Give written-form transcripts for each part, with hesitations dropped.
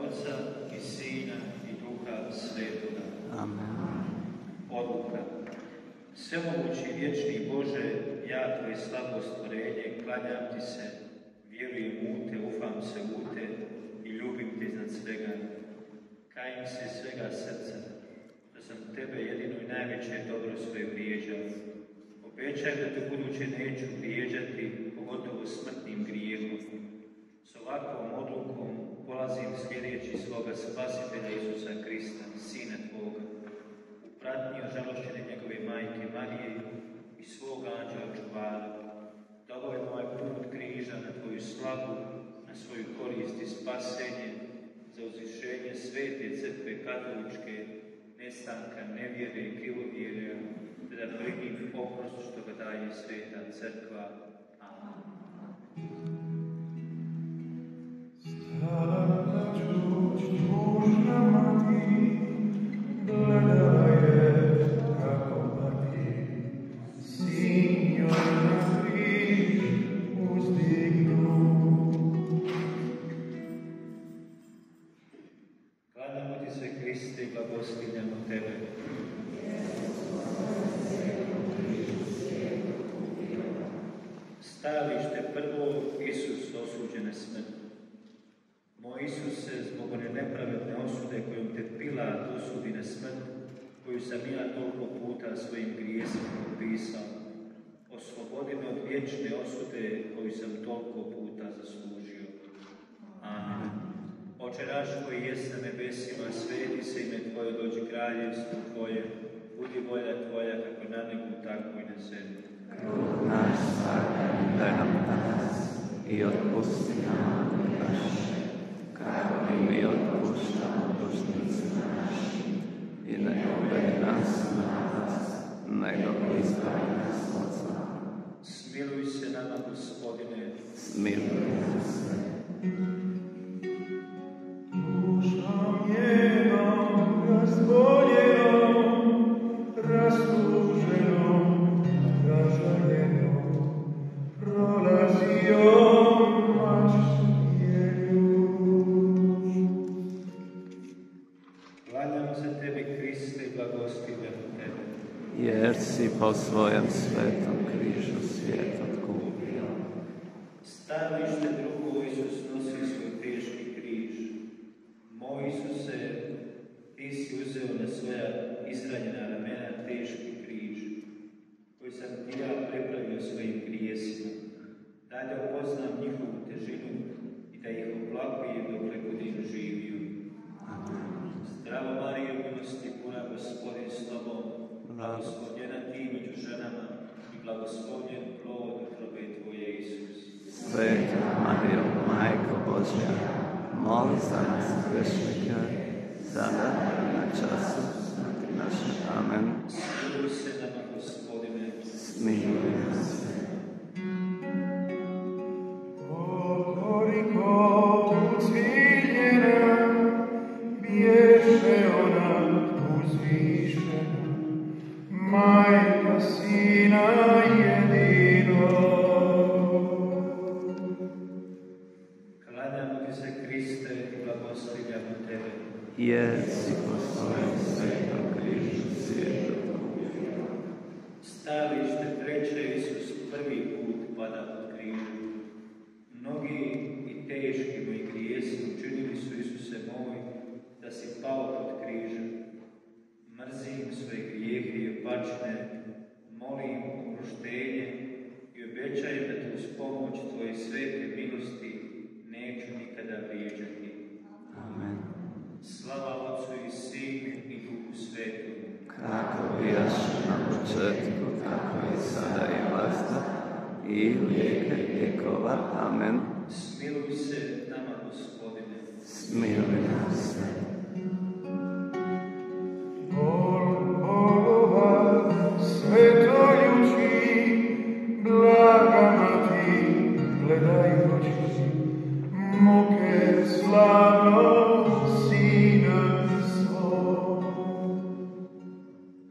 Oca i Sina i Duha Svetoga. Amen. Odluka. Svemogući vječni Bože, ja Tvoje slabo stvorenje, klanjam Ti se, vjerujem u Te, ufam se u Te i ljubim Te iznad svega. Kajim se iz svega srca, da sam Tebe jedino i najveće dobro svoje vrijeđao. Obećaj da Te buduće neću vrijeđati, pogotovo smrtnim grijehom. S ovakvom odlukom polazim slijedeći svoga Spasitelja Isusa Krista, Sina Tvoga, u pratnji ožalošćene njegove majke Marije i svog anđela čuvara, da ovaj moj put križa na Tvoju slavu, na svoju korist i spasenje, za uzvišenje svete crkve katoličke, nestanka nevjere i krivovjere, te da primim oprost što ga daje sveta crkva. Amen. Stajalište prvo, Isus osuđen na smrt. Moj Isuse, zbog one nepravedne osude kojom te Pilat osudi na smrt, koju sam ja toliko puta svojim grijesima potpisao, oslobodi me od vječne osude koju sam toliko puta zaslužio. Amen. Oče naš koji jest na nebesima, sveti se ime Tvoje, dođi kraljevstvo Tvoje, budi volja Tvoja kako na nebu, tako i na zemlji. Kruh naš svakdanji daj nam danas i otpusti nam naše, kako i mi otpuštamo dužnicima našim. I ne uvedi nas na nas, nego izbavi nas od zla. Smiluj se nama, Gospodine. Smiluj se. Dušom njenom razboljenom, rastuženom, ražaljenom, prolazio mač Jeruš. Klanjamo se Tebi, Kriste, i blagostivljamo Tebe. Jer si po svojem svetom križu svijet otkupio. Stajalište drugo, Isus nosi svoj teški križ. Moj Isuse, Ti si uzeo na svoja izranjena ramena teški križ, koji sam Ti ja prepravio svojim grijesima, da upoznam njihovu težinu i da ih oplakujem dokle budem živio. Zdravo Marijo, milosti puna, Gospodin s Tobom, blagoslovljena Ti među ženama i blagoslovljen plod utrobe Tvoje, Isus. Sveta Marijo, Majko Božja, moli za nas grešnike, sada i na času smrti naše. Amen. Smiluj se nama, Gospodine. Smiluj se. Koliko uciljena, bješe ona uzvišena, majka Sina jedinog. Klanjamo Ti se, Kriste, i blagoslovljamo Tebe. Jer si po svojem svetom križu svijet otkupio. Stajalište treće, Isus prvi put pada pod križem. Mnogi i teški moji grijesi učinili su, Isuse moj, da si pao pod križem. Mrzim svoje grijehe i opačne, molim oproštenje i obećajem da te uz pomoć Tvoje svete milosti neću nikada vrijeđati. Amen. Slava Otcu i Sinu i Duhu Svetom. Kako bijaše na početku, tako i sada i vazda, i vijeke vjekova. Amen. Smiluj se nama, Gospodine. Smiluj se. Bolova, svetoljući, blaga Mati, gledajući muke slavnog Sina svog.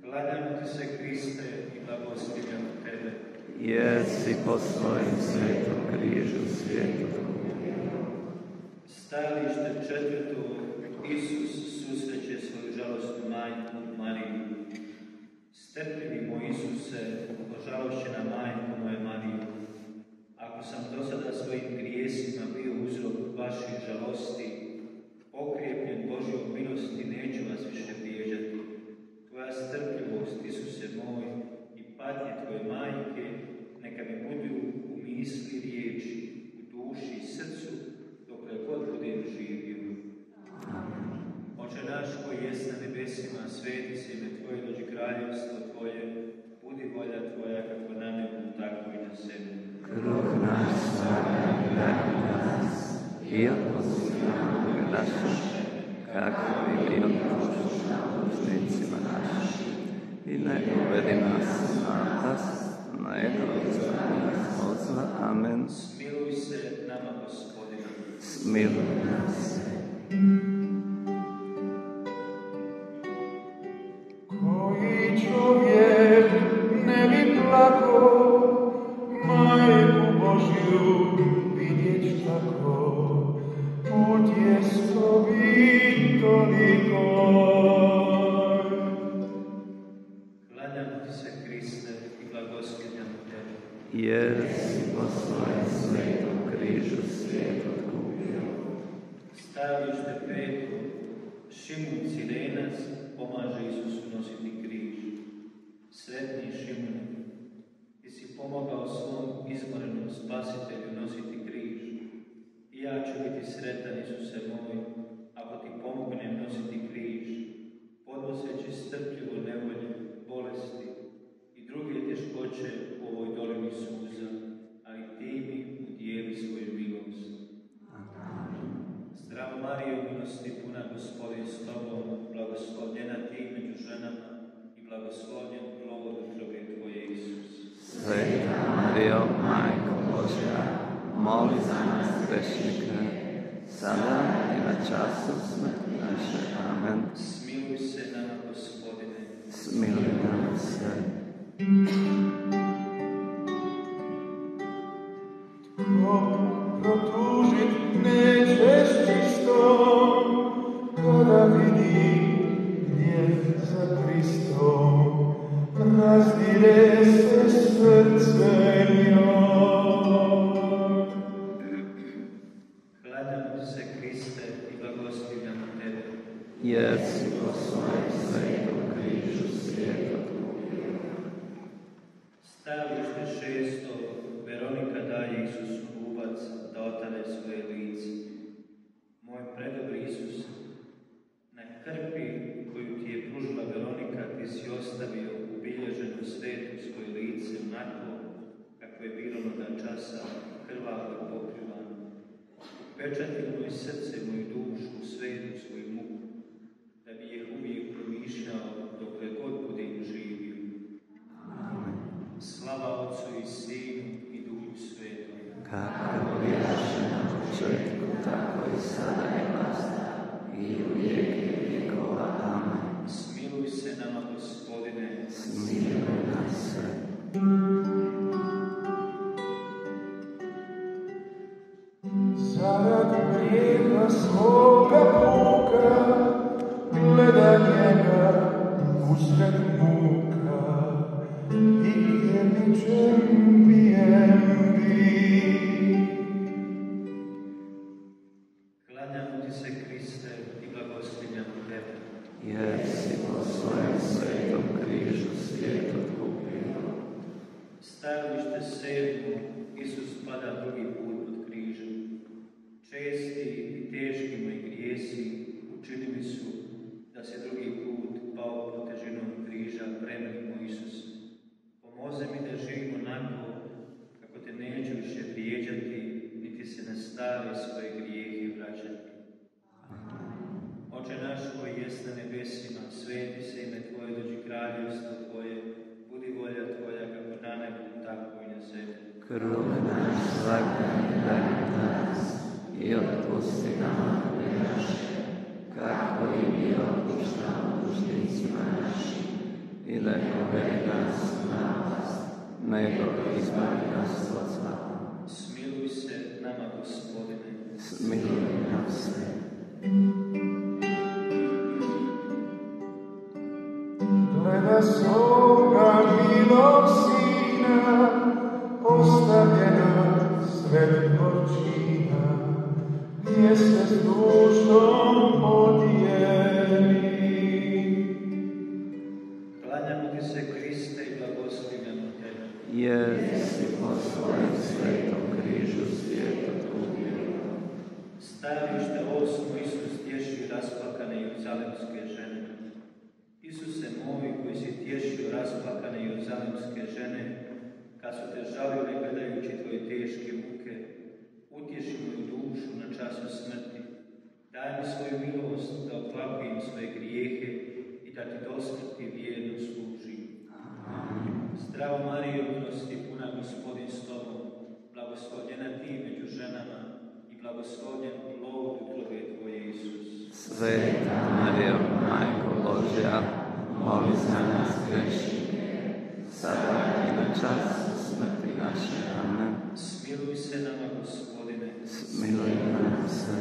Klanjamo Ti se, Kriste, i blagoslovljamo Tebe. Jer si po svojem svetom križu svijet otkupio. Stajalište četvrto, Isus susreće svoju žalostnu majku Mariju. Strpljivi moj Isuse, ožalošćena majko moje Mariju, ako sam do sada svojim grijesima bio uzrok vaših žalosti, okrijepljen Božjom milosti, neću vas više vrijeđati. Tvoja strpljivost, Isuse moj, i patnje Tvoje majke, neka mi budu u misli, riječi, u duši i srcu, dokle god budem živio. Oče naš koji jest na nebesima, sveti se ime Tvoje, dođi kraljevstvo Tvoje, budi volja Tvoja kako na nebu, tako i na zemlji. Kruh naš svakog daj danas i otpusti nam naše, kako i mi otpuštamo dužnicima našim. I ne uvedi nas na nego izbavi nas od zla. Amen. Smiluj se nama, Gospodine. Smiluj nas. Koji čovjek ne bi plako, Majku Božju vidjeć tako, put je skovit toliko. Klanjam ti se, Kriste, i blagoslovljam Tebe. Jer si po svojem svetom križu svijet otkupio. Stajalište peto, Šimun Cirenac pomaže Isusu nositi križ. Sretni Šimune, ti si pomogao svom izmorenom spasitelju nositi križ. I ja ću biti sretan, Isuse moj, ako ti pomognem nositi križ, podnoseći strpljivo nevolje, bolesti i druge teškoće u ovoj dolini suza, ali ti mi udijeli svoju milost. Zdravo Marijo, milosti puna, Gospodin s tobom, blagoslovljena ti među ženama i blagoslovljen plod utrobe Tvoje, Isus. Sveta Marijo, Majko Božja, moli za nas grešnike, sada i na času smrti naše. Amen. Smiluj se nama, Gospodine. Smiluj nam se. Ko protužit nećeš što, kada vidi gnjev za Kristom, razdire se srce njoj. Klanjam se, Kriste, i blagoslovljam Tebe. Jer si po svojem svetom križu svijet otkupio. Stajalište šesto, Veronika daje Isusu lubac da otane svoje lice. Moj predobri Isus, na krpi koju ti je pružila Veronika, ti si ostavio ubilježeno sveto svoje lice onako kako je bilo onoga časa, krvavo i pokrivano. Upečati moje srce, moju dušu, svetu svoju muku, da bi je uvijek promišljao dokle god budem živio. Slava Otcu i Sinu i Duhu Svetom. Kako bijaše na početku, tako i sada i nasta, i u vijeke vjekova. Amen. Smiluj se nama, Gospodine. Smiluj nas se. Zarad grijeha svoga puka, gleda njega usred muka, i vjerničem bijem bi. Klanjam ti se, Kriste, i blagoslovljam Tebe. Jer si po svojem svetom križu svijet otkupio. Stajalište sedmo, Isus pada drugi put pod križem. Česti i teški moji grijesi učinili su da se drugi put pao pod težinom križa premenimo Isus. Pomoze mi da živim onako kako te neću više vrijeđati, niti se na stare svoje grijehe vraćati. Oče naš koji jest na nebesima, sveti se ime Tvoje, dođi kraljevstvo Tvoje, budi volja Tvoja kako na nebu, tako i na zemlji. Kruh naš svakog daj danas i otpusti nam naše, kako i mi otpuštamo dužnicima našim. I ne uvedi nas na vlast, nego izbavi nas od zla. Smiluj se nama, Gospodine. Smiluj nam se. jeste s dušom podijeli. Klanjamo ti se, Kriste, i blagoslivljamo tebe. Jesi po svojem svetom križu svijetu kubio. Stajalište 8. Isus tješio rasplakane Jeruzalemske žene. Isuse moj, koji si tješio rasplakane Jeruzalemske žene, kad su te žalili gledajući tvoje teške muke, utješi moju dušu na času smrti. Daj mi svoju milost da oplakujem svoje grijehe i da ti do smrti vjerno služim. Zdravo Marijo, milosti puna, Gospodin s tobom, blagoslovljena ti među ženama i blagoslovljen plod utrobe tvoje, Isus. Sveta Marijo, Majko Božja, moli za nas grešnike, sada i na času smrti naše. Amen. Smiluj se nama, Gospodine. Smiluj nam se.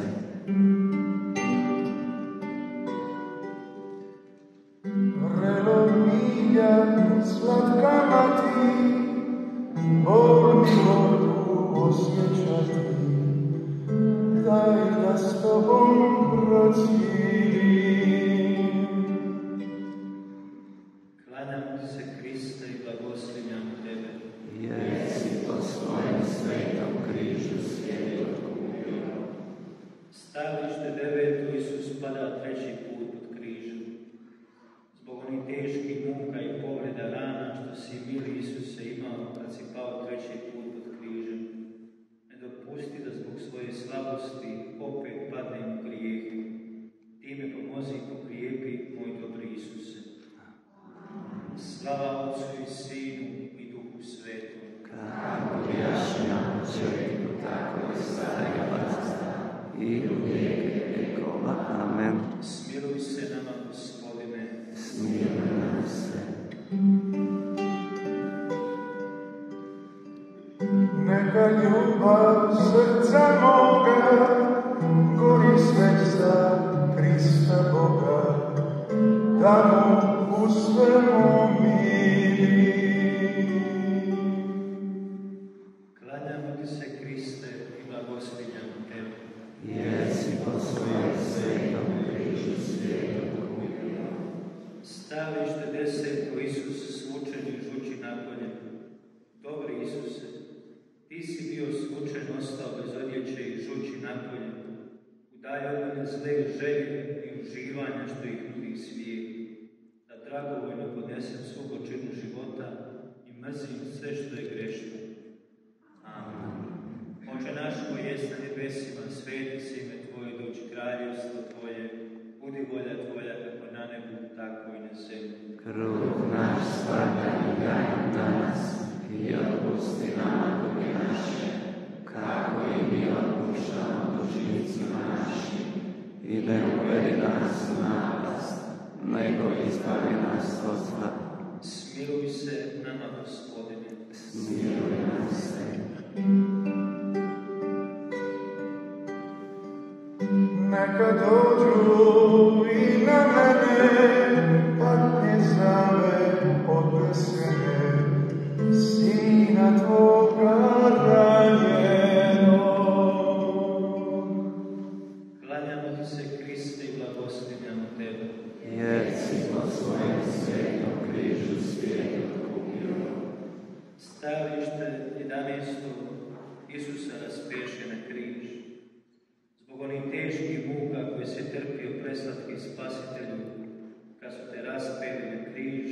Vrelo milja, slatka mati, bol milotu osjećati, daj da s tobom procijelim. Klanjamo ti se, Kriste, i blagoslivljamo tebe. Jesi po svojem svetom križu svijetu kubio. Stajalište 9. Isus pada treći put pod križem. Zbog onih teških muka i povreda rana što si, mili Isuse, imao kad si pao treći put pod križem, ne dopusti da zbog svoje slabosti opet padnem u grijehe. Ti me pomozi i pokrijepi, moj dobri Isuse. Slava Otcu i Sinu i Duhu Svetom. Kako prijašnja na početku, tako i sada i vazda, i u vijeke vjekova. Amen. Smiluj se nama, Gospodine. Smiluj nam se. Neka ljubav srca moga gori sve za Krista Boga, da mu u svemu milim. Klanjamo ti se, Kriste, i blagoslivljamo tebe. Jesi po svojem svetom križu svijetu kubio. Stajalište 10. Isus svučen i žuči napolje. Dobri Isuse, ti si bio svučen, ostao bez odjeće i žuči napolje. Udaj od mene zle želje i uživanja što ih nudi svijet, da dragovoljno podnesem svu gorčinu života i mrzim sve što je grešno. Amen. Oče naš koji jest na nebesima, sveti se ime Tvoje, dođi kraljevstvo Tvoje, budi volja Tvoja kako na nebu, tako i na zemlji. Kruh naš svakdanji daj nam danas i otpusti nama duge naše, kako i mi otpuštamo dužnicima našim. I ne uvedi nas u napast, nego izbavi nas od zla. Smiluj se nama, Gospodine. Smiluj nam se. Neka dođu i na mene patnje same podnesene, Sina Tvoga ranjenog. Klanjamo ti se, Kriste, i blagoslivljamo tebe. Jesi po svojem svetom križu svijetu kubio. Stajalište 11. Isusa raspeše na križ. Zbog onih teških muka koje se trpio preslatki Spasitelju, kad su te raspeli na križ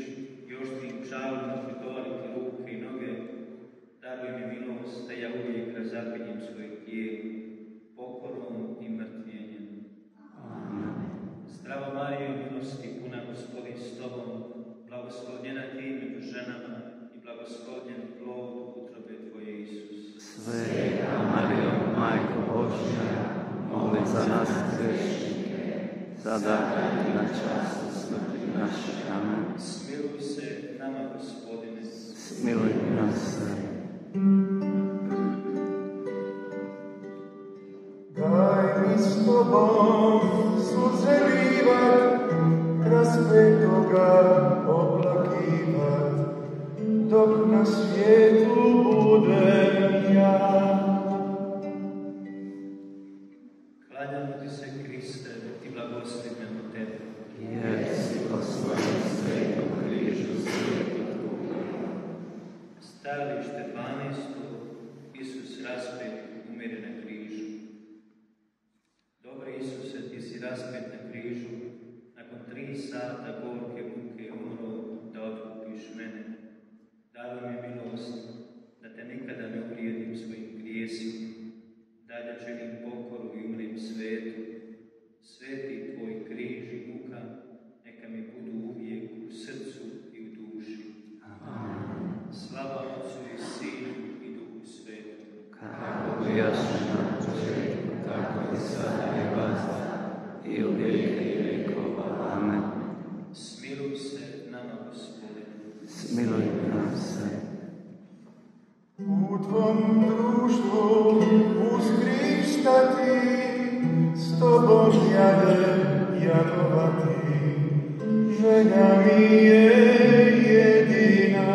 i oštrim žalima pritovali ti ruke i noge, daruj mi milost da ja uvijek razapinjem svoje tijelo, pokorom i mrtvijenjem. Zdravo Marijo, milosti puna, Gospodin s tobom, blagoslovljena ti među ženama i blagoslovljen plod utrobe tvoje, Isus. Sveta Marijo, Majko Božja, moli za nas grešnike, sada i na času smrti naše. Amen. Smiluj se nama, Gospodine. Smiluj nam se. Daj mi s Tobom suze livat, kraj svetoga oplakivat, dok na svijetu budem ja. Klanjamo ti se, Kriste, i blagoslivljamo tebe. Jesi poslan svetom križu svijetu. Stajalište 12. Isus raspet umire na križu. Dobri Isuse, ti si raspet na križu, nakon 3 sata gorke muke umro da otkupiš mene. Daruj mi milost da te nikada ne uvrijedim svojim grijesima, da činim pokoru i umrem svetu. Sveti tvoj križ i muka neka mi budu uvijek u srcu i u duši. Amen. Slava Otcu i Sinu i Duhu Svetu. Kako bijaše na početku, tako i sada i vazda, i u vijeke i vjekova. Amen. Smiluj se nama, Gospodine. Smiluj nam se. U tvom društvu uz Krista ti, s tobom jade jadovati, želja mi je jedina.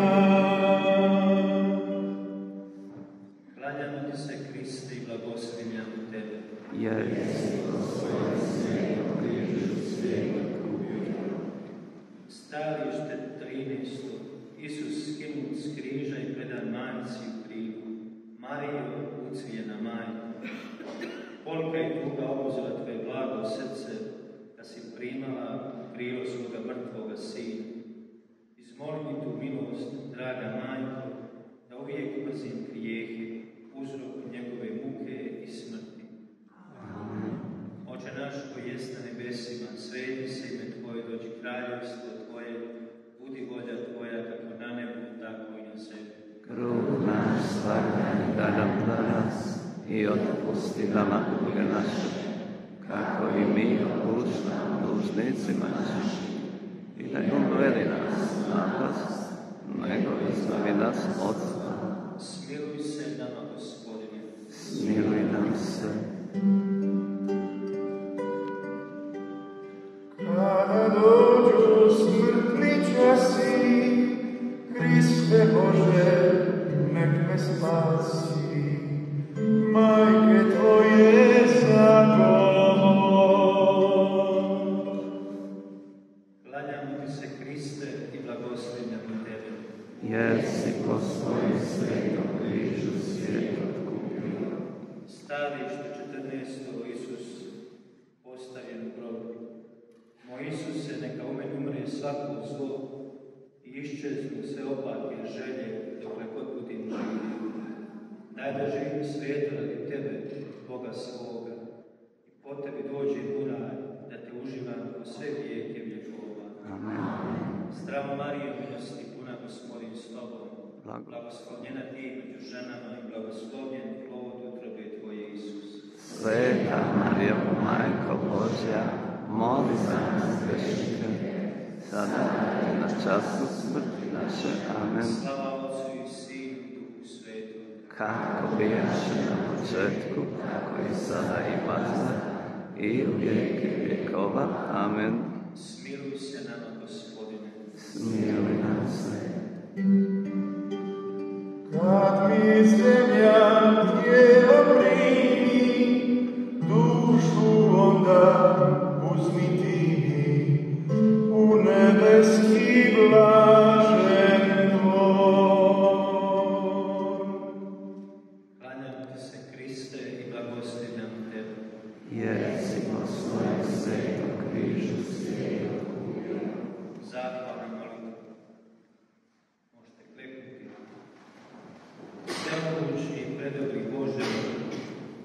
Klanjamo ti se, Kriste, i blagoslivljamo tebe. Jesi poslan svetom križu svijetu. Stajalište 13. Isus skinut s križa i predan majci u krilu. Marijo, ucvijena majko, kolika je tuga obuzela tvoje blago srce, da si primala u krilo svoga mrtvoga sina. Izmoli mi tu milost, draga majko, da uvijek mrzim grijehe, uzroku njegove muke i smrti. Oče naš koji jest na nebesima, sveti se ime Tvoje, dođi kraljevstvo Tvoje, budi volja Tvoja kako na nebu, tako i na zemlji. Kruh naš svakdanji daj nam danas i otpusti nama duge naše, kako i mi otpuštamo dužnicima našim. I ne uvedi nas u napast, nego izbavi nas od zla. Smiluj se nama, Gospodine. Smiluj nam se. Kada dođu smrtni časi, Kriste Bože, nek me spasi, majke Tvoje zagovor. Klanjamo ti se, Kriste, i blagoslivljamo tebe. Jesi po svojim svetom križu svijet otkupio. Stajalište 14. Isus postavljen u grobu. Moj Isuse, neka u meni umre svako zlo i iščeznu sve opake želje dokle god budem živio. Daj da živim svijetu radi tebe, Boga svoga, i po tebi dođem u raj, da te uživam po sve vijeke vjekova. Amen. Zdravo Marijo, milosti puna, Gospodin s tobom, Blago. blagoslovljena ti među ženama i blagoslovljen plod utrobe tvoje, Isus. Sveta Marija, Majko Božja, moli za nas grešnike, sada i na času smrti naše. Amen. Slava Otcu i Sinu i Duhu Svetu. Kako bijaše na početku, tako i sada i vazda, i u vijeke vjekova. Amen. Smiluj se nama, Gospodine. Smiluj nam se. Kad mi zemlja tijelo primi, dušu onda uzmi ti, u nebeski blažen tvoj. Klanjamo ti se, Kriste, i blagoslivljamo tebe. Jesi po svojim svetom križu svijet otkupio. Zahvalna molitva. Možete kleknuti. Svemogućni i predobri Bože,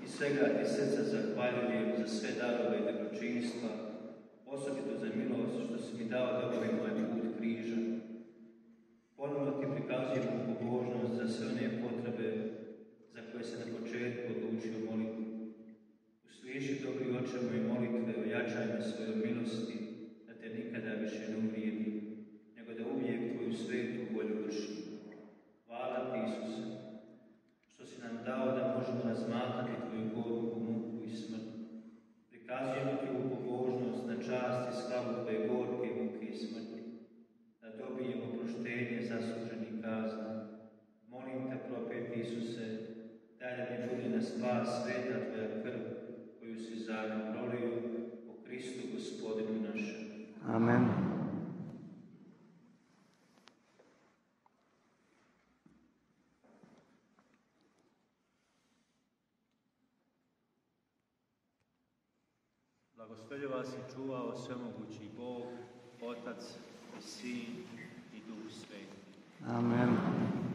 iz svega ti srca zahvaljujem za sve darove i dobročinstva, osobito za milost što si mi dao da obavim ovaj put križa. Ponovno ti prikazujem pobožnost za sve one potrebe za koje se na početku odlučio moliti. Usliši, dobri Oče, moje molitve, ojačaj me svojom milosti, da te nikada više ne uvrijedim, nego da uvijek tvoju svetu volju vršim. Hvala ti, Isuse, što si nam dao da možemo razmatrati tvoju gorku, muku i smrt. Prikazujemo ti u pobožnost na čast i slavu tvoje gorke, muke i smrti, da dobijemo oproštenje zasluženih kazna. Molim te, propeti Isuse, daj da mi bude na spas sveta tvoja krv, koju si zalio Amen. Blagoslovio vas i čuvao svemogući Bog, Otac i Sin i Duh Sveti. Amen.